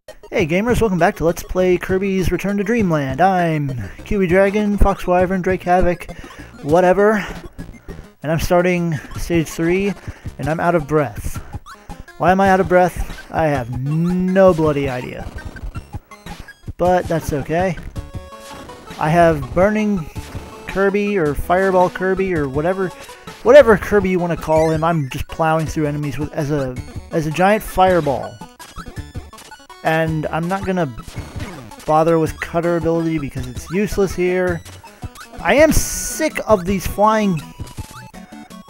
Hey gamers, welcome back to Let's Play Kirby's Return to Dreamland. I'm Kiwi Dragon, Fox Wyvern, Drake Havoc, whatever. And I'm starting Stage 3, and I'm out of breath. Why am I out of breath? I have no bloody idea. But that's okay. I have Burning Kirby, or Fireball Kirby, or whatever Kirby you want to call him. I'm just plowing through enemies with as a giant fireball. And I'm not gonna bother with cutter ability because it's useless here. I am sick of these flying...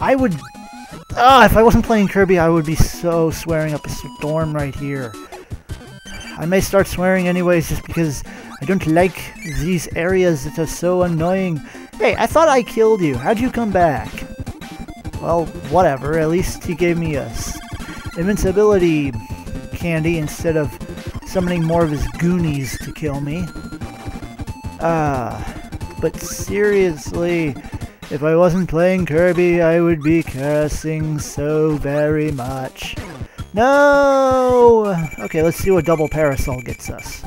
if I wasn't playing Kirby, I would be so swearing up a storm right here. I may start swearing anyways just because I don't like these areas that are so annoying. Hey, I thought I killed you. How'd you come back? Well, whatever. At least he gave me a invincibility candy instead of summoning more of his goonies to kill me. But seriously, if I wasn't playing Kirby, I would be cursing so very much. No! Okay, let's see what double parasol gets us.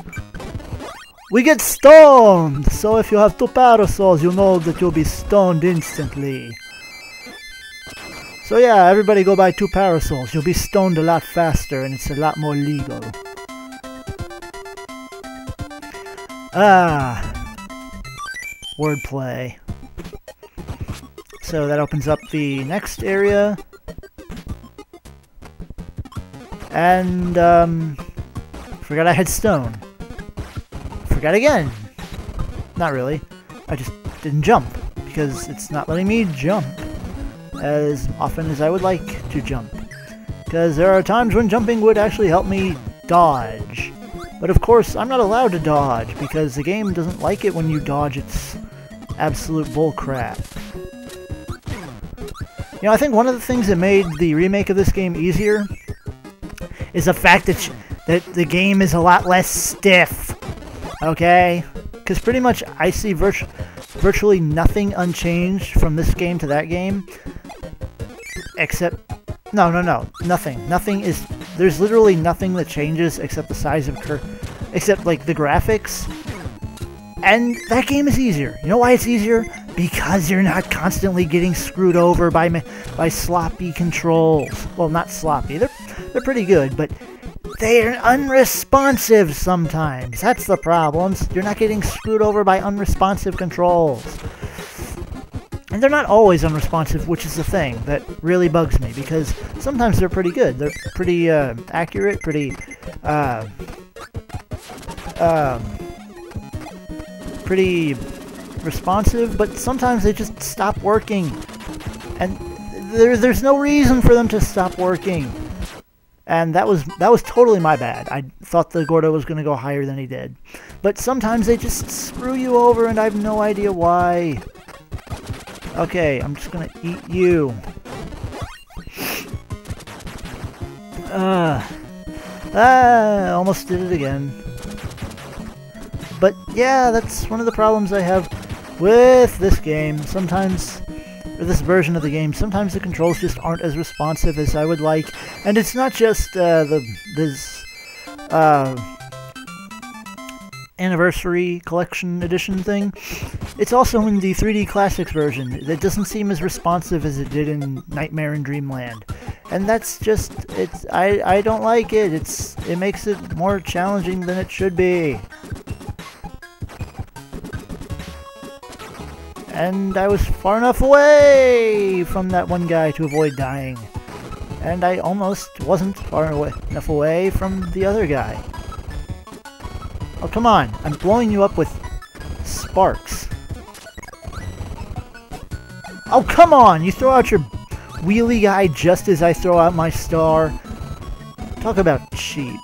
We get stoned! So if you have 2 parasols, you know that you'll be stoned instantly. So yeah, everybody go buy 2 parasols. You'll be stoned a lot faster and it's a lot more legal. Wordplay. So that opens up the next area. And, forgot I had stone. Forgot again. Not really. I just didn't jump, because it's not letting me jump as often as I would like to jump. Because there are times when jumping would actually help me dodge. But of course, I'm not allowed to dodge, because the game doesn't like it when you dodge. It's absolute bullcrap. You know, I think one of the things that made the remake of this game easier is the fact that the game is a lot less stiff. Okay? Because pretty much I see virtually nothing unchanged from this game to that game. Except... No. Nothing. Nothing is... There's literally nothing that changes except the size of except, like, the graphics. And that game is easier. You know why it's easier? Because you're not constantly getting screwed over by sloppy controls. Well, not sloppy. They're pretty good, but they're unresponsive sometimes. That's the problem. You're not getting screwed over by unresponsive controls. And they're not always unresponsive, which is the thing that really bugs me, because sometimes they're pretty good. They're pretty accurate, pretty responsive, but sometimes they just stop working. And there's no reason for them to stop working. And that was totally my bad. I thought the Gordo was going to go higher than he did. But sometimes they just screw you over, and I have no idea why. Okay, I'm just gonna eat you. Almost did it again. But yeah, that's one of the problems I have with this game. Sometimes, or this version of the game, sometimes the controls just aren't as responsive as I would like. And it's not just this Anniversary Collection Edition thing. It's also in the 3D Classics version. That doesn't seem as responsive as it did in Nightmare in Dreamland. And that's just, I don't like it. It makes it more challenging than it should be. And I was far enough away from that one guy to avoid dying. And I almost wasn't far enough away from the other guy. Oh, come on. I'm blowing you up with sparks. Oh, come on! You throw out your wheelie guy just as I throw out my star. Talk about cheap.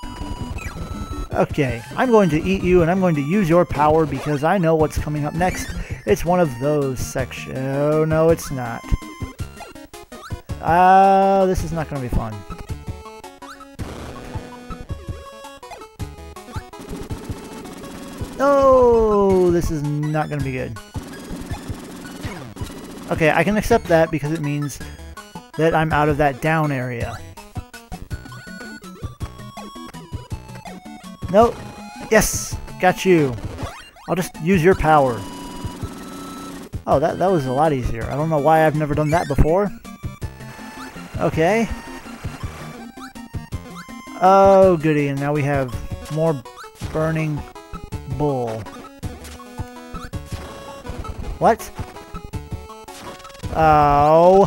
Okay, I'm going to eat you, and I'm going to use your power because I know what's coming up next. It's one of those sections. Oh, no, it's not. This is not going to be fun. No, this is not going to be good. Okay, I can accept that because it means that I'm out of that down area. No. Yes! Got you. I'll just use your power. Oh, that was a lot easier. I don't know why I've never done that before. Okay. Oh, goody. And now we have more burning bull. What? Oh.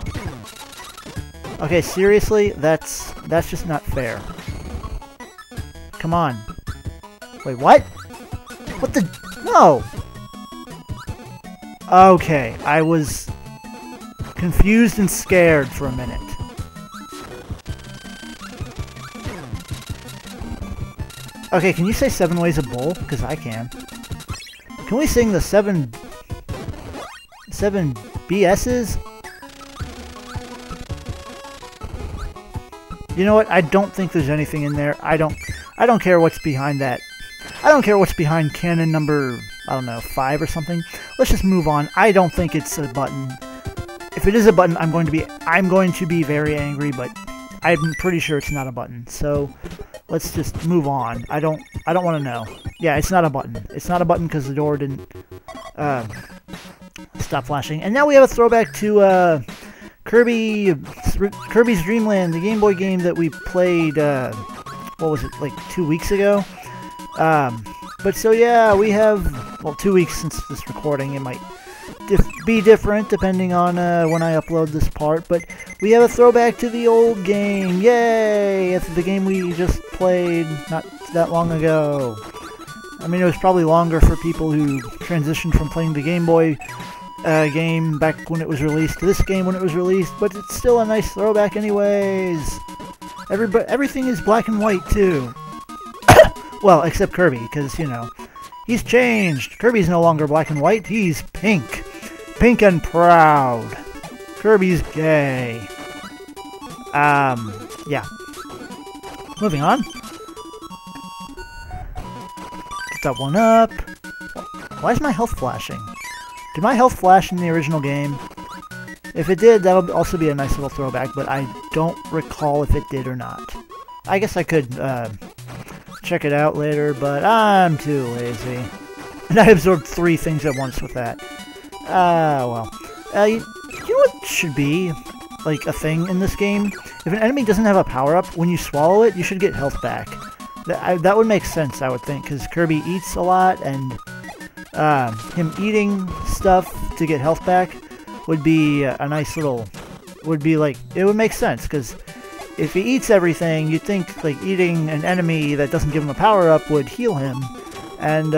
Okay, seriously? That's just not fair. Come on. Wait, what? What the? No! Okay, I was confused and scared for a minute. Okay, can you say 7 ways of bull? Because I can. Can we sing the 7 BS's? You know what? I don't think there's anything in there. I don't care what's behind that. I don't care what's behind cannon number, I don't know, 5 or something. Let's just move on. I don't think it's a button. If it is a button, I'm going to be very angry, but I'm pretty sure it's not a button. So let's just move on. I don't want to know. Yeah, it's not a button. It's not a button because the door didn't stop flashing. And now we have a throwback to Kirby's Dreamland, the Game Boy game that we played, what was it, like 2 weeks ago? But so yeah, we have, well, 2 weeks since this recording. It might be different depending on when I upload this part, but we have a throwback to the old game. Yay! It's the game we just played not that long ago. I mean, it was probably longer for people who transitioned from playing the Game Boy game back when it was released to this game when it was released, but it's still a nice throwback anyways. Everything is black and white too. Well, except Kirby, because, you know, he's changed. Kirby's no longer black and white, he's pink. Pink and proud. Kirby's gay. Yeah. Moving on. Get that one up. Why is my health flashing? Did my health flash in the original game? If it did, that would also be a nice little throwback, but I don't recall if it did or not. I guess I could, check it out later, but I'm too lazy. And I absorbed 3 things at once with that. Well. You know what should be, like, a thing in this game? If an enemy doesn't have a power-up, when you swallow it, you should get health back. That would make sense, I would think, because Kirby eats a lot, and him eating stuff to get health back would be a nice little... it would make sense, because if he eats everything, you'd think, like, eating an enemy that doesn't give him a power-up would heal him, and,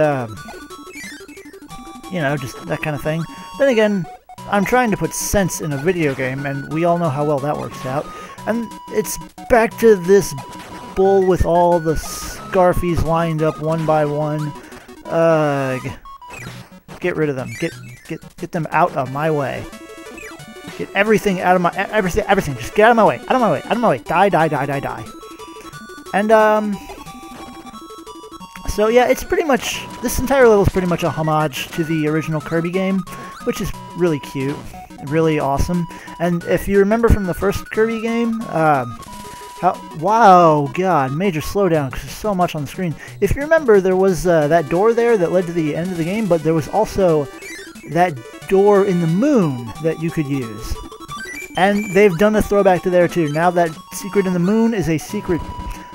you know, just that kind of thing. Then again, I'm trying to put sense in a video game, and we all know how well that works out. And it's back to this bull with all the Scarfies lined up one by one. Get rid of them. Get them out of my way. Get everything out of my... Everything. Just get out of my way. Out of my way. Out of my way. Die, die, die, die, die. And, so yeah, it's pretty much... This entire level is pretty much a homage to the original Kirby game, which is really cute. Really awesome. And if you remember from the first Kirby game, wow, God, major slowdown, because there's so much on the screen. If you remember, there was that door there that led to the end of the game, but there was also that door in the moon that you could use. And they've done a throwback to there too. Now that secret in the moon is a secret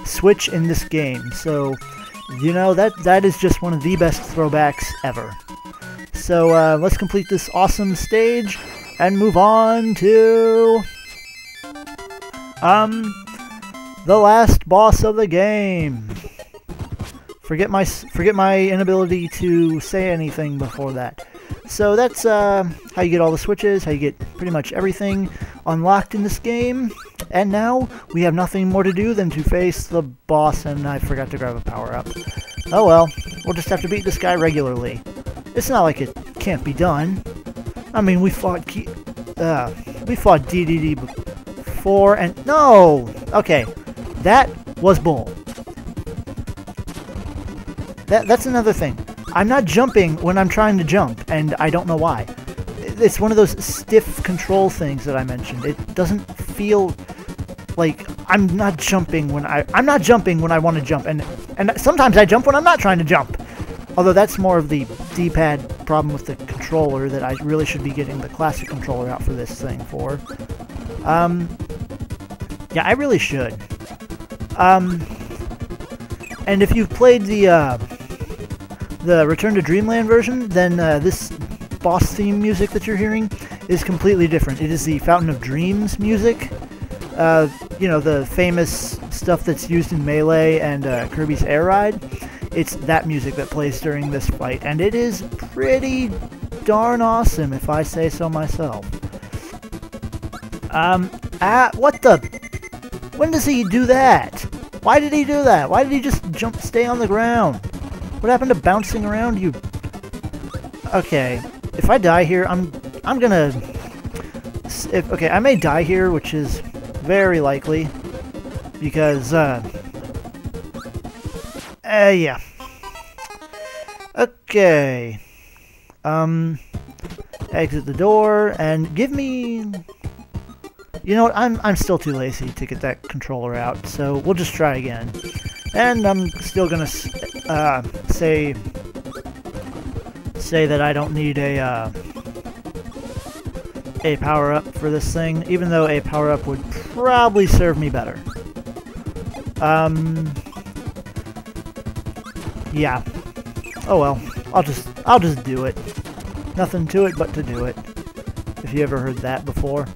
switch in this game. So, you know, that is just one of the best throwbacks ever. So let's complete this awesome stage and move on to the last boss of the game. Forget my inability to say anything before that. So that's how you get all the switches, how you get pretty much everything unlocked in this game. And now we have nothing more to do than to face the boss, and I forgot to grab a power-up. Oh well, we'll just have to beat this guy regularly. It's not like it can't be done. I mean, we fought Dedede before, and no! Okay, that was bull. That's another thing. I'm not jumping when I'm trying to jump, and I don't know why. It's one of those stiff control things that I mentioned. It doesn't feel like I'm not jumping when I want to jump, and And sometimes I jump when I'm not trying to jump. Although that's more of the D-pad problem with the controller that I really should be getting the classic controller out for this thing for. Yeah, I really should. And if you've played the Return to Dreamland version, then this boss theme music that you're hearing is completely different. It is the Fountain of Dreams music. You know, the famous stuff that's used in Melee and Kirby's Air Ride. It's that music that plays during this fight, and it is pretty darn awesome, if I say so myself. What the? When does he do that? Why did he do that? Why did he just stay on the ground? What happened to bouncing around, you? Okay, if I die here, I'm gonna... Okay, I may die here, which is very likely, because, yeah. Okay. Exit the door, and give me... You know what, I'm still too lazy to get that controller out, so we'll just try again. And I'm still gonna say that I don't need a power-up for this thing, even though a power-up would probably serve me better. Yeah. Oh well, I'll just do it. Nothing to it but to do it. If you ever heard that before.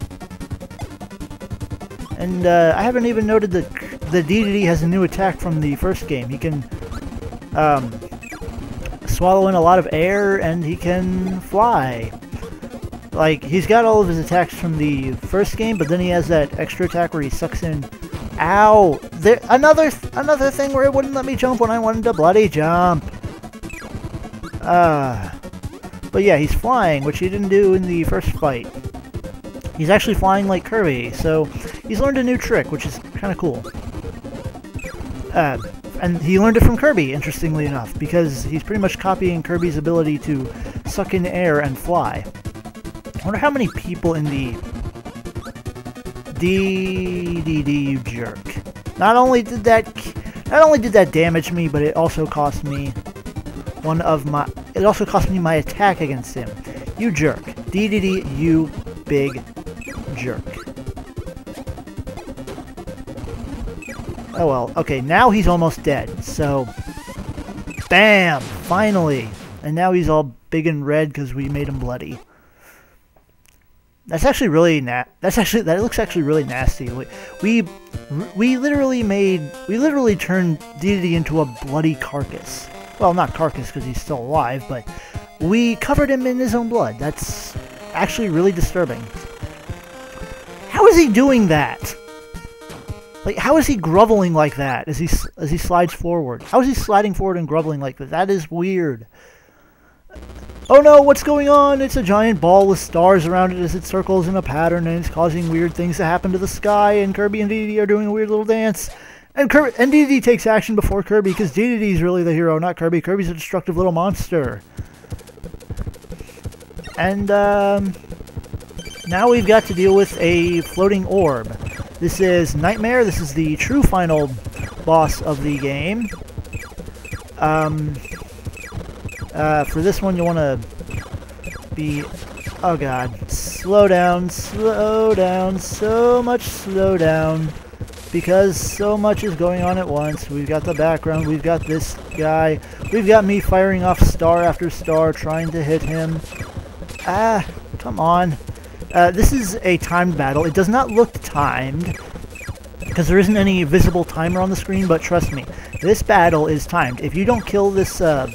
And I haven't even noted that the Dedede has a new attack from the first game. He can swallow in a lot of air, and he can fly. Like, he's got all of his attacks from the first game, but then he has that extra attack where he sucks in... Ow! There, another thing where it wouldn't let me jump when I wanted to bloody jump. But yeah, he's flying, which he didn't do in the first fight. He's actually flying like Kirby, so he's learned a new trick, which is kind of cool. And he learned it from Kirby, interestingly enough, because he's pretty much copying Kirby's ability to suck in air and fly. I wonder how many people in the... Dedede, you jerk. Not only did that damage me, but it also cost me it also cost me my attack against him. You jerk. Dedede, you big jerk. Oh well, okay, now he's almost dead, so... Bam! Finally! And now he's all big and red because we made him bloody. That's actually really that looks actually really nasty. We literally turned Dedede into a bloody carcass. Well, not carcass because he's still alive, but we covered him in his own blood. That's actually really disturbing. How is he doing that? Like, how is he groveling like that as he slides forward? How is he sliding forward and groveling like that? That is weird. Oh no, what's going on? It's a giant ball with stars around it as it circles in a pattern, and it's causing weird things to happen to the sky, and Kirby and Dedede are doing a weird little dance. And Dedede takes action before Kirby, because Dedede is really the hero, not Kirby. Kirby's a destructive little monster. And, now we've got to deal with a floating orb. This is Nightmare. This is the true final boss of the game. For this one, you want to be... Oh god. Slow down, so much slow down. Because so much is going on at once. We've got the background, we've got this guy, we've got me firing off star after star trying to hit him. Ah, come on. This is a timed battle. It does not look timed, because there isn't any visible timer on the screen, but trust me, this battle is timed. If you don't kill this orb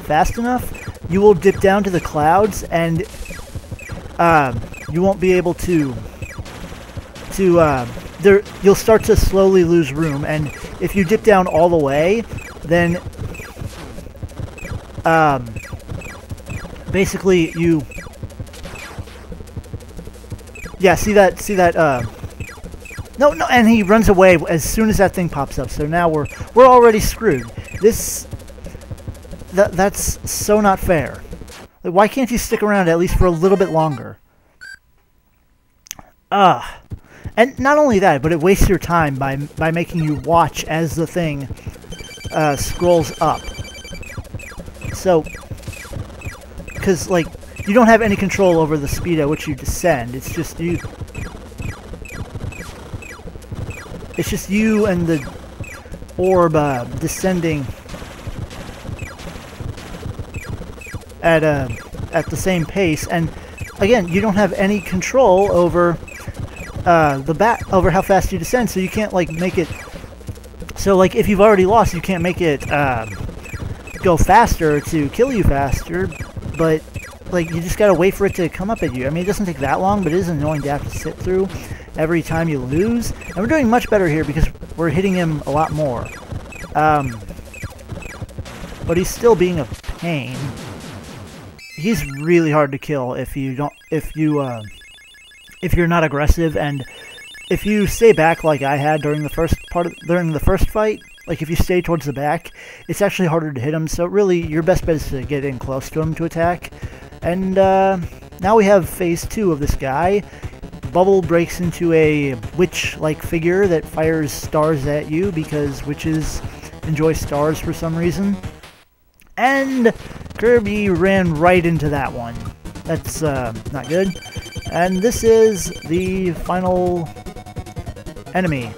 fast enough, you will dip down to the clouds, and you won't be able to you'll start to slowly lose room, and if you dip down all the way, then basically you... Yeah, see that, no, and he runs away as soon as that thing pops up, so now we're already screwed. That's so not fair. Like, why can't you stick around at least for a little bit longer? And not only that, but it wastes your time by making you watch as the thing scrolls up. So, because, like, you don't have any control over the speed at which you descend. It's just you. It's just you and the orb descending at the same pace. And again, you don't have any control over over how fast you descend. So you can't like make it. So like if you've already lost, you can't make it go faster to kill you faster. But like you just gotta wait for it to come up at you. I mean, it doesn't take that long, but it is annoying to have to sit through every time you lose. And we're doing much better here because we're hitting him a lot more. But he's still being a pain. He's really hard to kill if you're not aggressive, and if you stay back like I had during the first fight. Like if you stay towards the back, it's actually harder to hit him. So really, your best bet is to get in close to him to attack. And now we have phase 2 of this guy. Bubble breaks into a witch-like figure that fires stars at you because witches enjoy stars for some reason. And Kirby ran right into that one. That's not good. And this is the final enemy.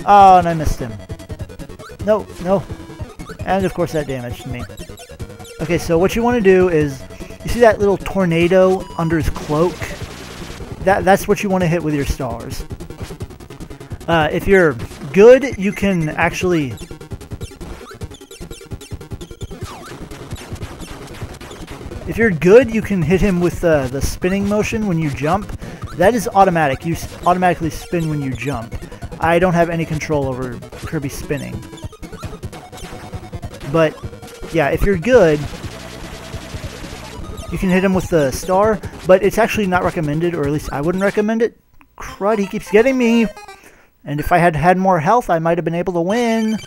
Oh, and I missed him. No, no. And of course that damaged me. Okay, so what you want to do is, you see that little tornado under his cloak? That's what you want to hit with your stars. If you're good, you can actually... If you're good, you can hit him with the spinning motion when you jump. That is automatic. You automatically spin when you jump. I don't have any control over Kirby spinning. But, yeah, if you're good, you can hit him with the star, but it's actually not recommended, or at least I wouldn't recommend it. Crud, he keeps getting me! And if I had had more health, I might have been able to win.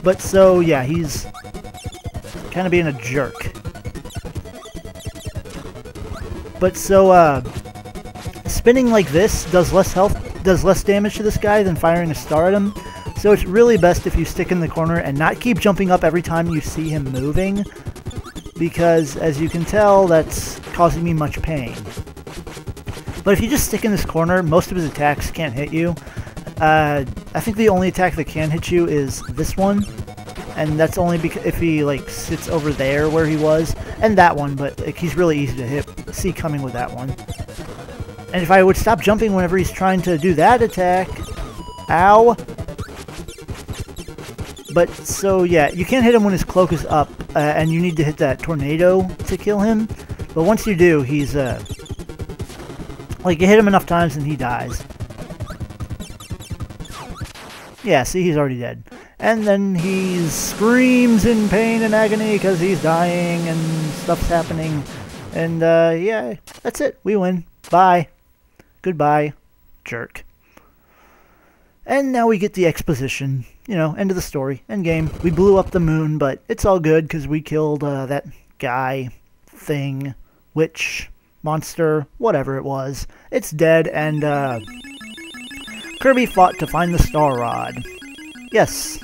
But so, yeah, he's kind of being a jerk. But so, spinning like this does less damage to this guy than firing a star at him. So it's really best if you stick in the corner and not keep jumping up every time you see him moving, because as you can tell, that's causing me much pain. But if you just stick in this corner, most of his attacks can't hit you. I think the only attack that can hit you is this one, and that's only because if he like sits over there where he was, and that one, but like, he's really easy to see coming with that one. And if I would stop jumping whenever he's trying to do that attack, ow. But so yeah, you can't hit him when his cloak is up, and you need to hit that tornado to kill him. But once you do, he's like you hit him enough times and he dies. Yeah, see, he's already dead. And then he screams in pain and agony because he's dying and stuff's happening. And yeah, that's it. We win. Bye. Goodbye, jerk. And now we get the exposition. You know, end of the story. End game. We blew up the moon, but it's all good because we killed that guy, thing, witch, monster, whatever it was. It's dead, and Kirby fought to find the Star Rod. Yes,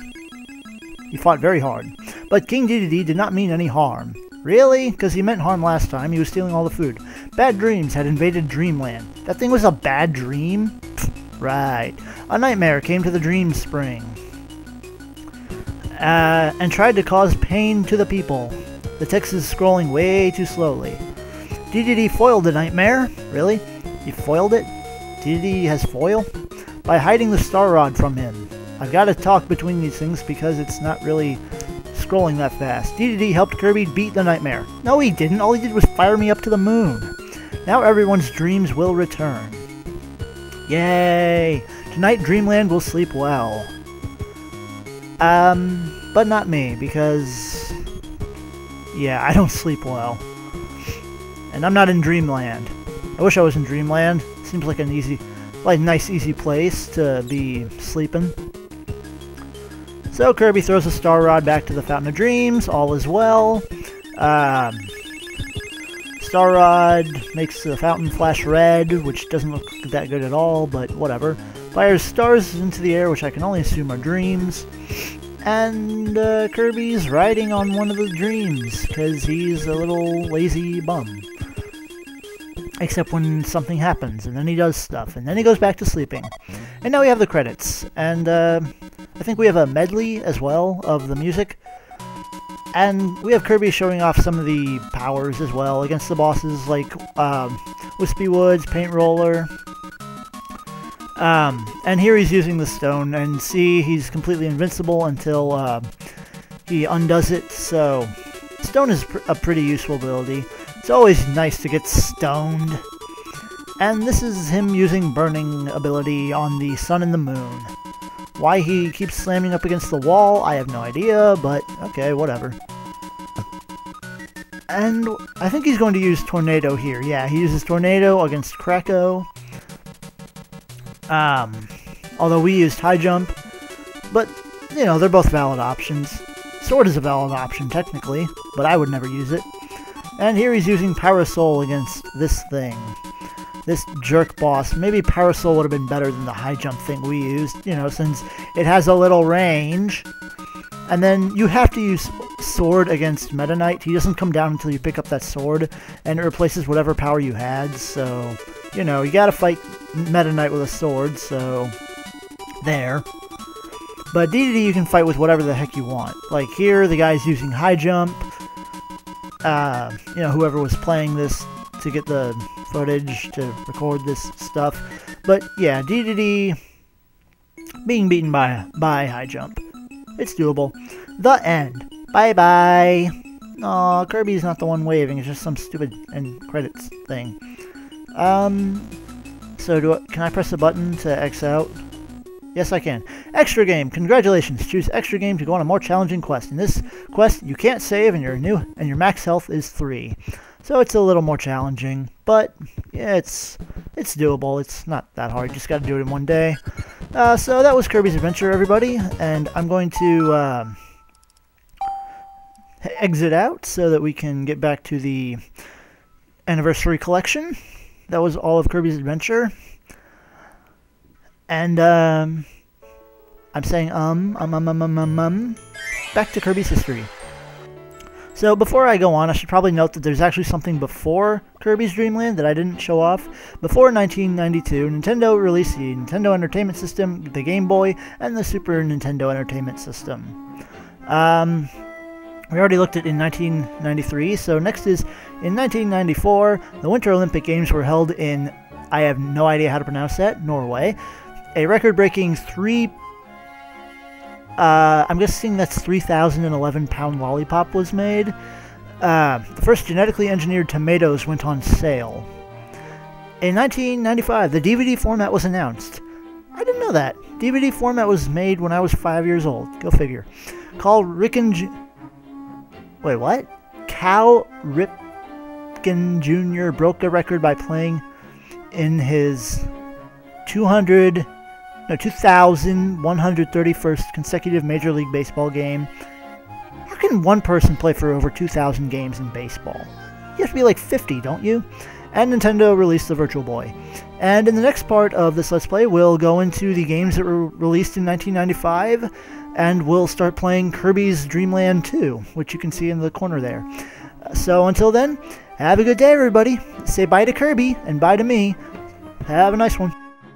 he fought very hard. But King Dedede did not mean any harm. Really? Because he meant harm last time. He was stealing all the food. Bad dreams had invaded Dreamland. That thing was a bad dream? Pfft, right. A nightmare came to the Dream Spring. And tried to cause pain to the people. The text is scrolling way too slowly. Dedede foiled the nightmare? Really? He foiled it? Dedede has foil? By hiding the Star Rod from him. I've got to talk between these things because it's not really scrolling that fast. Dedede helped Kirby beat the nightmare. No, he didn't. All he did was fire me up to the moon. Now everyone's dreams will return. Yay! Tonight Dreamland will sleep well. But not me, because... yeah, I don't sleep well. And I'm not in Dreamland. I wish I was in Dreamland. Seems like a nice easy place to be sleeping. So Kirby throws a Star Rod back to the Fountain of Dreams. All is well. Star Rod makes the fountain flash red, which doesn't look that good at all, but whatever. Fires stars into the air, which I can only assume are dreams. And Kirby's riding on one of the dreams, because he's a little lazy bum. Except when something happens, and then he does stuff, and then he goes back to sleeping. And now we have the credits, and I think we have a medley as well of the music. And we have Kirby showing off some of the powers as well against the bosses, like Wispy Woods, Paint Roller. And here he's using the stone, and see, he's completely invincible until he undoes it, so stone is a pretty useful ability. It's always nice to get stoned. And this is him using burning ability on the sun and the moon. Why he keeps slamming up against the wall, I have no idea, but okay, whatever. And I think he's going to use Tornado here. Yeah, he uses Tornado against Kracko. Although we used High Jump, but, you know, they're both valid options. Sword is a valid option, technically, but I would never use it. And here he's using Parasol against this thing. This jerk boss. Maybe Parasol would have been better than the High Jump thing we used, you know, since it has a little range. And then you have to use Sword against Meta Knight. He doesn't come down until you pick up that sword, and it replaces whatever power you had, so, you know, you gotta fight Meta Knight with a sword, so there. But Dedede you can fight with whatever the heck you want. Like here, the guy's using High Jump. You know, whoever was playing this to get the footage to record this stuff. But yeah, Dedede being beaten by High Jump. It's doable. The end. Bye-bye. Aw, Kirby's not the one waving. It's just some stupid end credits thing. So can I press the button to X out? Yes, I can. Extra game. Congratulations. Choose extra game to go on a more challenging quest. In this quest, you can't save, and your max health is 3. So it's a little more challenging, but yeah, it's doable. It's not that hard. You just got to do it in one day. So that was Kirby's Adventure, everybody, and I'm going to exit out so that we can get back to the anniversary collection. That was all of Kirby's Adventure. And, I'm saying, back to Kirby's history. So, before I go on, I should probably note that there's actually something before Kirby's Dreamland that I didn't show off. Before 1992, Nintendo released the Nintendo Entertainment System, the Game Boy, and the Super Nintendo Entertainment System. We already looked at in 1993, so next is, in 1994, the Winter Olympic Games were held in, I have no idea how to pronounce that, Norway. A record-breaking I'm guessing that's 3,011-pound lollipop was made. The first genetically engineered tomatoes went on sale. In 1995, the DVD format was announced. I didn't know that. DVD format was made when I was 5 years old. Go figure. Cal Ripken Jr. broke a record by playing in his 2,131st consecutive Major League Baseball game. How can one person play for over 2,000 games in baseball? You have to be like 50, don't you? And Nintendo released the Virtual Boy. And in the next part of this Let's Play, we'll go into the games that were released in 1995, and we'll start playing Kirby's Dreamland 2, which you can see in the corner there. So until then, have a good day, everybody. Say bye to Kirby, and bye to me. Have a nice one.